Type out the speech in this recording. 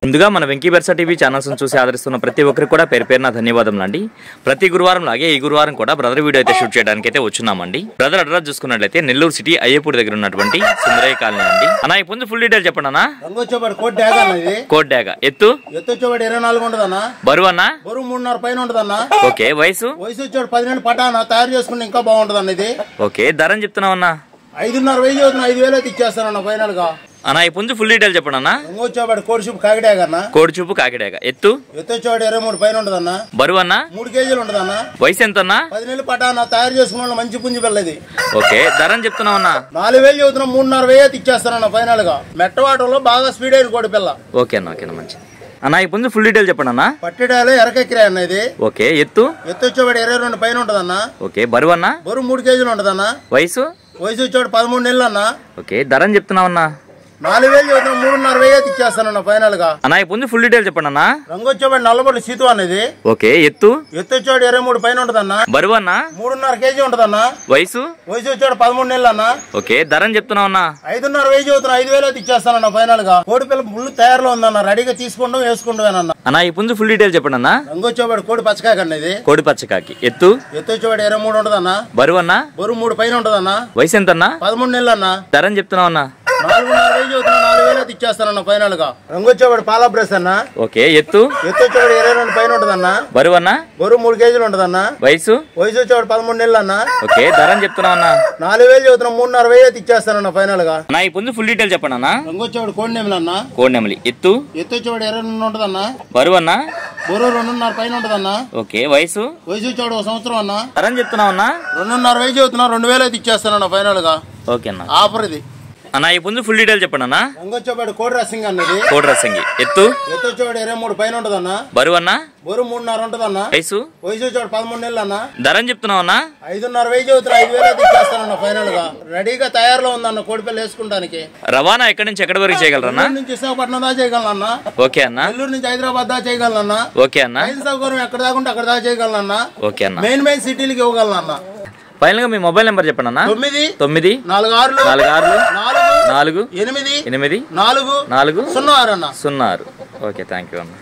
ముందుగా మన Venky బెర్సా TV channels చూసి ఆదరిస్తున్న ప్రతి ఒక్కరికి కూడా పేరు పేరున ధన్యవాదములు అండి. ప్రతి గురువారం లాగే ఈ గురువారం కూడా బ్రదర్ వీడియో అయితే షూట్ చేయడానికి అయితే వచ్చున్నామండి. బ్రదర్ అడ్రస్ చూసుకున్నట్లయితే నెల్లూరు సిటీ అయ్యపూడి దగ్గర ఉన్నటువంటి సుందరయ్య కాలనీ అండి. అన్న ఈ పుంజు ఫుల్ డీటెయిల్ చెప్పండి అన్న. కోట్ డాగా ఎత్తు 24 ఉంటదన్న. బరువు అన్న? బరువు 3.5 పైన ఉంటదన్న. ఓకే. వయసు వచ్చాడు 10 పటాన తయారు చేసుకుంటే ఇంకా బాగుంటదన్న ఇది. ఓకే. ధర చెప్తున్నావు అన్న? 5,500 అవుతున్నా. 5,000 అయితే ఇచ్చేస్తానన్న ఫైనల్ గా. అన్న ఈ పుంజు ఫుల్ డీటెయిల్ చెప్పండి అన్న. కోడి చూపు కాకిడాగన్న. కోడి చూపు కాకిడాగ ఎత్తు వచ్చాడు 23 పైన ఉంటదన్న. బరువు అన్న? 3 కేజీలు ఉంటదన్న. వయసు ఎంత అన్న? 10 నెలలు పటాన తయారు చేసుకున్న మంచి పుంజు పిల్లది. ఓకే. ధర చెప్తున్నావు అన్న? 4,000 చదువుతున్నా. 3,500 అయితే ఇచ్చేస్తానన్న ఫైనల్ గా. మెట్టవాటంలో బాగా స్పీడ్ అయిన కోడి పిల్ల. ఓకే అన్న. ఓకే మంచిది అన్న. ఈ పుంజు ఫుల్ డీటెయిల్ చెప్పండి అన్న. పట్టెడాలు ఎరకెక్కిరా అన్న ఇది. ఓకే. ఎత్తు వచ్చాడు 22 పైన ఉంటదన్న. ఓకే. బరువు అన్న? బరువు 3 కేజీలు ఉంటదన్న. వయసు వచ్చాడు 13 నెలలు అన్న. ఓకే. ధర చెప్తున్నావు అన్న? 4,000 చదువుతున్నా. 3,500 అయితే ఇచ్చేస్తానన్న ఫైనల్ గా. అన్న ఈ పుంజు ఫుల్ డీటెయిల్ చెప్పండి అన్న. రంగు వచ్చాడు నల్లబొడ్డు సీతు అనేది. ఓకే. ఎత్తు వచ్చాడు 23 పైన ఉంటదన్న. బరువు అన్న? 3.5 కేజీ ఉంటదన్న. వయసు వచ్చాడు 13 నెలలు అన్న. ఓకే. ధర చెప్తున్నావు అన్న? 5,500 చదువుతున్నా. 5,000 అయితే ఇచ్చేస్తానన్న ఫైనల్ గా. కోడి పిల్ల ఫుల్ తయారులో ఉందన్న. రెడీగా తీసుకుంటాం వేసుకుంటామేనన్న. అన్న ఈ పుంజు ఫుల్ డీటెయిల్ చెప్పండి అన్న. రంగు వచ్చేవాడు కోడి పచ్చకాకి అనేది. కోడి పచ్చకాకి ఎత్తు వచ్చేవాడు 23 ఉంటదన్న. బరువు అన్న? బరువు 3 పైన ఉంటదన్న. వయసు ఎంత అన్న? 13 నెలలు అన్న. ధర చెప్తున్నావు అన్న? 4,500 చదువుతున్నా. 4,000 అయితే ఇచ్చేస్తానన్న ఫైనల్ గా. రంగు వచ్చేవాడు పాలా బ్రష్ అన్న. ఓకే. ఎత్తు వచ్చేవాడు 22 పైన ఉంటదన్న. బరువు అన్న? బరువు 3 కేజీలు ఉంటదన్న. వయసు వచ్చేవాడు 13 నెలలు అన్న. ఓకే. ధర చెప్తున్నావు అన్న? 4,000 చదువుతున్నా. 3,500 అయితే ఇచ్చేస్తానన్న ఫైనల్ గా. అన్న ఈ పుంజు ఫుల్ డీటెయిల్ చెప్పండి అన్న. రంగు వచ్చేవాడు కోడి నెమలి అన్న. కోడి నెమలి ఎత్తు వచ్చేవాడు 22 ఉంటదన్న. బరువు అన్న? బరువు 2.5 పైన ఉంటదన్న. ఓకే. వయసు వచ్చేవాడు 1 సంవత్సరం అన్న. ధర చెప్తున్నావు అన్న? 2.5 చదువుతున్నా. 2,000 అయితే ఇచ్చేస్తానన్న ఫైనల్ గా. ఓకే అన్న. ఆఫర్ ఇది. అన్న ఈ పుంజు ఫుల్ డీటెయిల్ చెప్పండి అన్న. రంగొచ్చేవాడు కోడి రసింగ్ అన్నది. కోడి రసంగి ఎత్తు వచ్చేవాడు 23 పైన ఉంటదన్న. బరువు అన్న? బరువు 3.5 ఉంటదన్న. వయసు వచ్చేవాడు 13 నెలలు అన్న. ధర చెప్తున్నావు అన్న? 5,500 చదువుతున్నా. 5,000 అయితే ఇచ్చేస్తానన్న ఫైనల్ గా. రెడీగా తయారులో ఉందన్న కోడి పిల్ల వేసుకుంటానికి. రవాణా ఎక్కడి నుంచి ఎక్కడి వరకు చేయగలరన్నా? నుంచి విశాఖపట్నం దా చేయగలనన్న. ఓకే అన్న. నెల్లూరు నుంచి హైదరాబాద్ దా చేయగలనన్న. ఓకే అన్న. సౌకర్యం ఎక్కడ దాకుంటే అక్కడ దా చేయగలనన్న. ఓకే అన్న. మెయిన్ సిటీలకి ఇవ్వగలనన్న. ఫైనల్ గా మీ మొబైల్ నెంబర్ చెప్పండి అన్న. 9 9 46 46 4 4 8 8 4 4 06 అన్న. 06. ఓకే. థ్యాంక్ యూ అన్న.